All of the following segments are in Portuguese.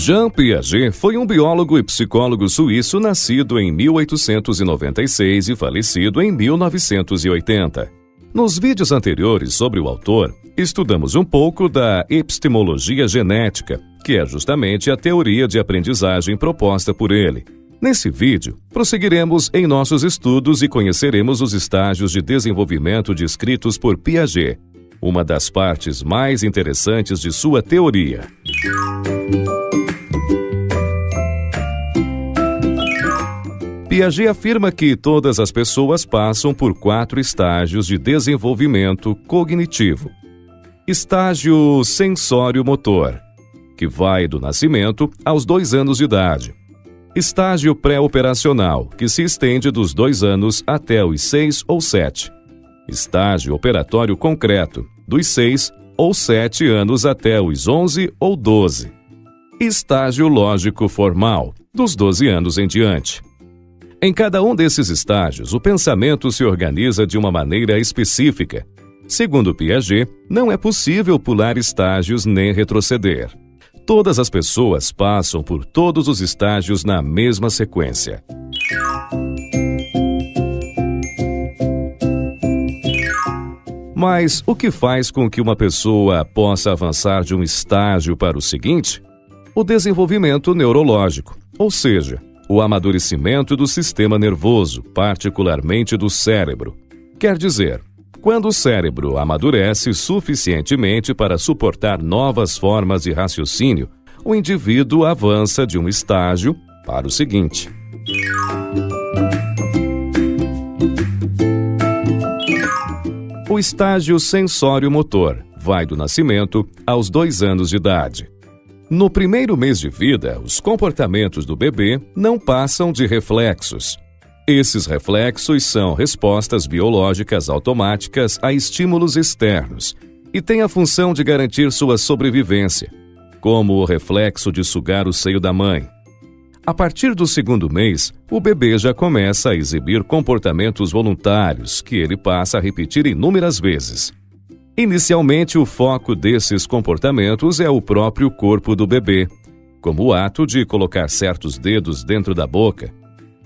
Jean Piaget foi um biólogo e psicólogo suíço nascido em 1896 e falecido em 1980. Nos vídeos anteriores sobre o autor, estudamos um pouco da epistemologia genética, que é justamente a teoria de aprendizagem proposta por ele. Nesse vídeo, prosseguiremos em nossos estudos e conheceremos os estágios de desenvolvimento descritos por Piaget, uma das partes mais interessantes de sua teoria. Piaget afirma que todas as pessoas passam por 4 estágios de desenvolvimento cognitivo. Estágio sensório-motor, que vai do nascimento aos 2 anos de idade. Estágio pré-operacional, que se estende dos 2 anos até os 6 ou 7. Estágio operatório concreto, dos 6 ou 7 anos até os 11 ou 12. Estágio lógico formal, dos 12 anos em diante. Em cada um desses estágios, o pensamento se organiza de uma maneira específica. Segundo Piaget, não é possível pular estágios nem retroceder. Todas as pessoas passam por todos os estágios na mesma sequência. Mas o que faz com que uma pessoa possa avançar de um estágio para o seguinte? O desenvolvimento neurológico, ou seja, o amadurecimento do sistema nervoso, particularmente do cérebro. Quer dizer, quando o cérebro amadurece suficientemente para suportar novas formas de raciocínio, o indivíduo avança de um estágio para o seguinte. O estágio sensório-motor vai do nascimento aos 2 anos de idade. No primeiro mês de vida, os comportamentos do bebê não passam de reflexos. Esses reflexos são respostas biológicas automáticas a estímulos externos e têm a função de garantir sua sobrevivência, como o reflexo de sugar o seio da mãe. A partir do 2º mês, o bebê já começa a exibir comportamentos voluntários que ele passa a repetir inúmeras vezes. Inicialmente, o foco desses comportamentos é o próprio corpo do bebê, como o ato de colocar certos dedos dentro da boca.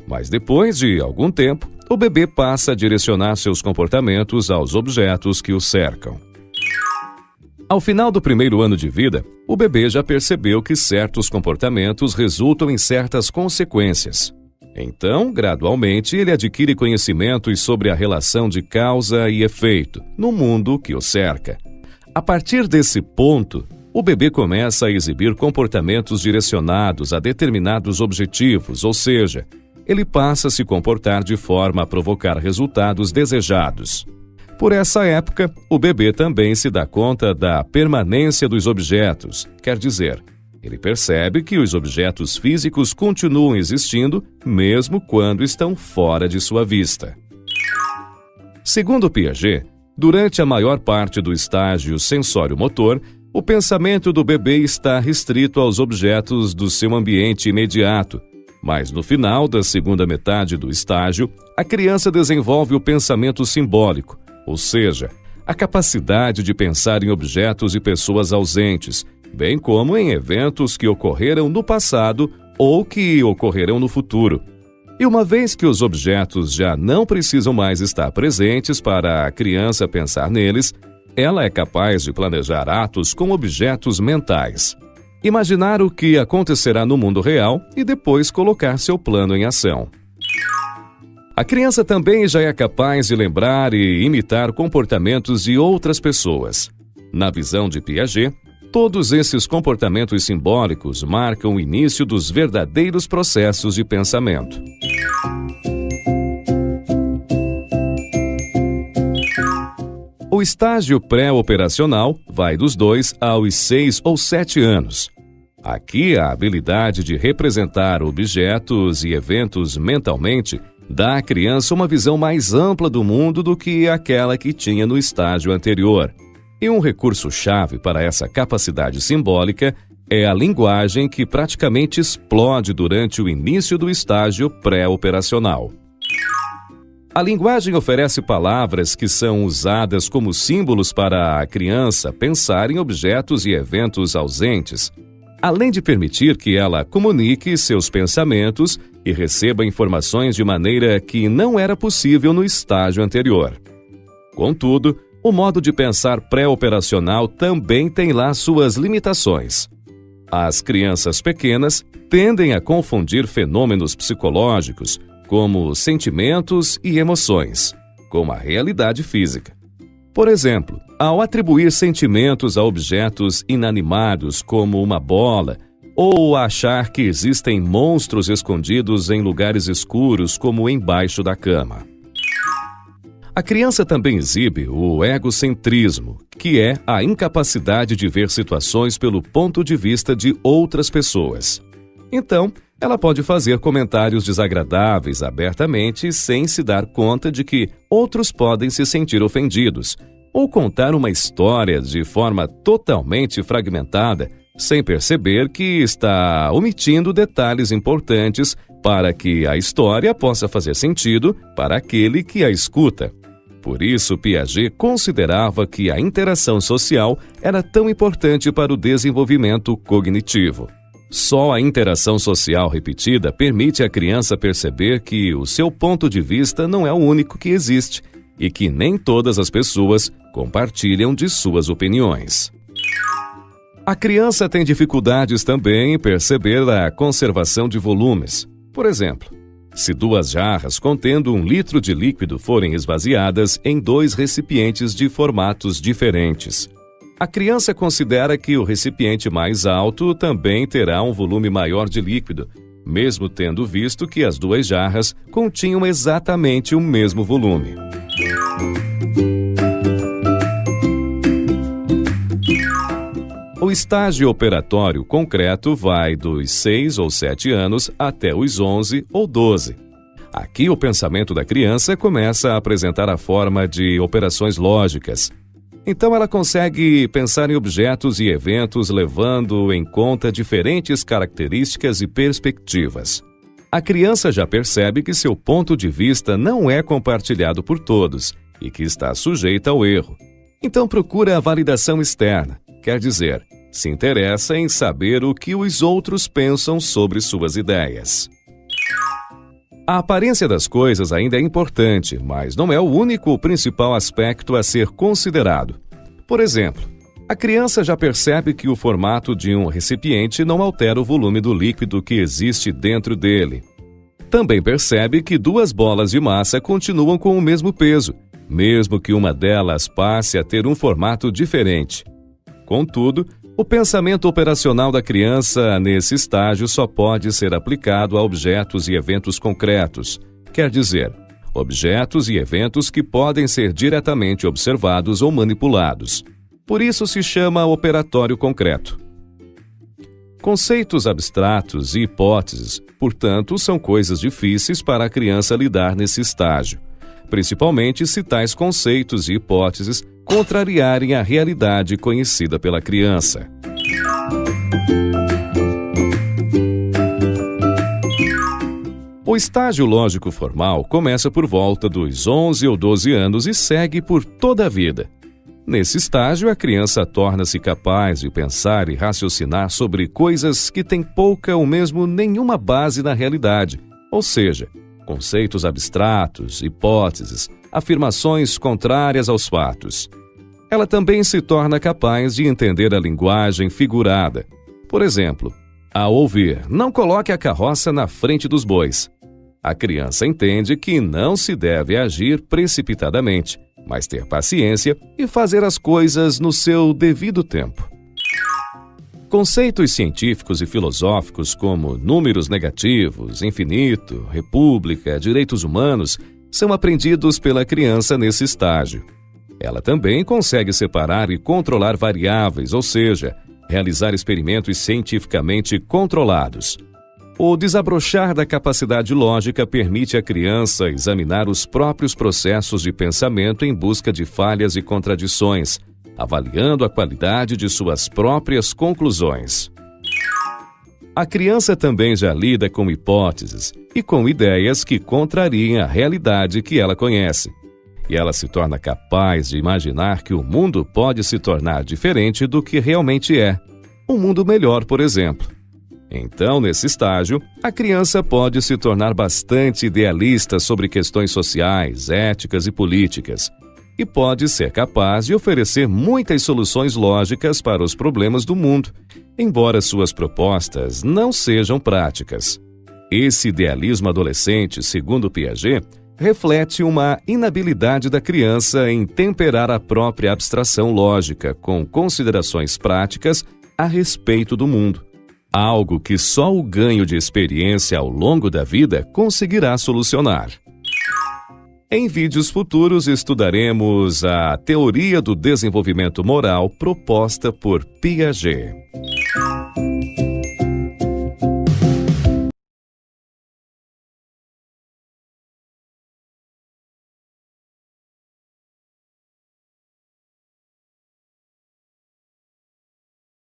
Mas depois de algum tempo, o bebê passa a direcionar seus comportamentos aos objetos que o cercam. Ao final do 1º ano de vida, o bebê já percebeu que certos comportamentos resultam em certas consequências. Então, gradualmente, ele adquire conhecimentos sobre a relação de causa e efeito no mundo que o cerca. A partir desse ponto, o bebê começa a exibir comportamentos direcionados a determinados objetivos, ou seja, ele passa a se comportar de forma a provocar resultados desejados. Por essa época, o bebê também se dá conta da permanência dos objetos, quer dizer, ele percebe que os objetos físicos continuam existindo mesmo quando estão fora de sua vista. Segundo Piaget, durante a maior parte do estágio sensório-motor, o pensamento do bebê está restrito aos objetos do seu ambiente imediato, mas no final da segunda metade do estágio, a criança desenvolve o pensamento simbólico, ou seja, a capacidade de pensar em objetos e pessoas ausentes, bem como em eventos que ocorreram no passado ou que ocorrerão no futuro. E uma vez que os objetos já não precisam mais estar presentes para a criança pensar neles, ela é capaz de planejar atos com objetos mentais. Imaginar o que acontecerá no mundo real e depois colocar seu plano em ação. A criança também já é capaz de lembrar e imitar comportamentos de outras pessoas. Na visão de Piaget, todos esses comportamentos simbólicos marcam o início dos verdadeiros processos de pensamento. O estágio pré-operacional vai dos 2 aos 6 ou 7 anos. Aqui, a habilidade de representar objetos e eventos mentalmente dá à criança uma visão mais ampla do mundo do que aquela que tinha no estágio anterior. E um recurso-chave para essa capacidade simbólica é a linguagem que praticamente explode durante o início do estágio pré-operacional. A linguagem oferece palavras que são usadas como símbolos para a criança pensar em objetos e eventos ausentes. além de permitir que ela comunique seus pensamentos e receba informações de maneira que não era possível no estágio anterior. Contudo, o modo de pensar pré-operacional também tem lá suas limitações. As crianças pequenas tendem a confundir fenômenos psicológicos, como sentimentos e emoções, com a realidade física. Por exemplo, ao atribuir sentimentos a objetos inanimados como uma bola, ou achar que existem monstros escondidos em lugares escuros como embaixo da cama. A criança também exibe o egocentrismo, que é a incapacidade de ver situações pelo ponto de vista de outras pessoas. Então, ela pode fazer comentários desagradáveis abertamente sem se dar conta de que outros podem se sentir ofendidos, ou contar uma história de forma totalmente fragmentada, sem perceber que está omitindo detalhes importantes para que a história possa fazer sentido para aquele que a escuta. Por isso, Piaget considerava que a interação social era tão importante para o desenvolvimento cognitivo. Só a interação social repetida permite à criança perceber que o seu ponto de vista não é o único que existe e que nem todas as pessoas compartilham de suas opiniões. A criança tem dificuldades também em perceber a conservação de volumes. Por exemplo, se 2 jarras contendo 1 litro de líquido forem esvaziadas em 2 recipientes de formatos diferentes, a criança considera que o recipiente mais alto também terá um volume maior de líquido, mesmo tendo visto que as 2 jarras continham exatamente o mesmo volume. O estágio operatório concreto vai dos 6 ou 7 anos até os 11 ou 12. Aqui o pensamento da criança começa a apresentar a forma de operações lógicas. Então ela consegue pensar em objetos e eventos levando em conta diferentes características e perspectivas. A criança já percebe que seu ponto de vista não é compartilhado por todos e que está sujeita ao erro. Então procura a validação externa, quer dizer, se interessa em saber o que os outros pensam sobre suas ideias. A aparência das coisas ainda é importante, mas não é o único ou principal aspecto a ser considerado. Por exemplo, a criança já percebe que o formato de um recipiente não altera o volume do líquido que existe dentro dele. Também percebe que 2 bolas de massa continuam com o mesmo peso, mesmo que uma delas passe a ter um formato diferente. Contudo, o pensamento operacional da criança nesse estágio só pode ser aplicado a objetos e eventos concretos, quer dizer, objetos e eventos que podem ser diretamente observados ou manipulados. Por isso se chama operatório concreto. Conceitos abstratos e hipóteses, portanto, são coisas difíceis para a criança lidar nesse estágio, principalmente se tais conceitos e hipóteses contrariarem a realidade conhecida pela criança. O estágio lógico formal começa por volta dos 11 ou 12 anos e segue por toda a vida. Nesse estágio, a criança torna-se capaz de pensar e raciocinar sobre coisas que têm pouca ou mesmo nenhuma base na realidade, ou seja, conceitos abstratos, hipóteses, afirmações contrárias aos fatos. Ela também se torna capaz de entender a linguagem figurada. Por exemplo, ao ouvir "não coloque a carroça na frente dos bois", a criança entende que não se deve agir precipitadamente, mas ter paciência e fazer as coisas no seu devido tempo. Conceitos científicos e filosóficos como números negativos, infinito, república, direitos humanos são aprendidos pela criança nesse estágio. Ela também consegue separar e controlar variáveis, ou seja, realizar experimentos cientificamente controlados. O desabrochar da capacidade lógica permite à criança examinar os próprios processos de pensamento em busca de falhas e contradições, avaliando a qualidade de suas próprias conclusões. A criança também já lida com hipóteses e com ideias que contrariem a realidade que ela conhece. E ela se torna capaz de imaginar que o mundo pode se tornar diferente do que realmente é. um mundo melhor, por exemplo. Então, nesse estágio, a criança pode se tornar bastante idealista sobre questões sociais, éticas e políticas, e pode ser capaz de oferecer muitas soluções lógicas para os problemas do mundo, embora suas propostas não sejam práticas. Esse idealismo adolescente, segundo Piaget, reflete uma inabilidade da criança em temperar a própria abstração lógica com considerações práticas a respeito do mundo. Algo que só o ganho de experiência ao longo da vida conseguirá solucionar. Em vídeos futuros estudaremos a teoria do desenvolvimento moral proposta por Piaget.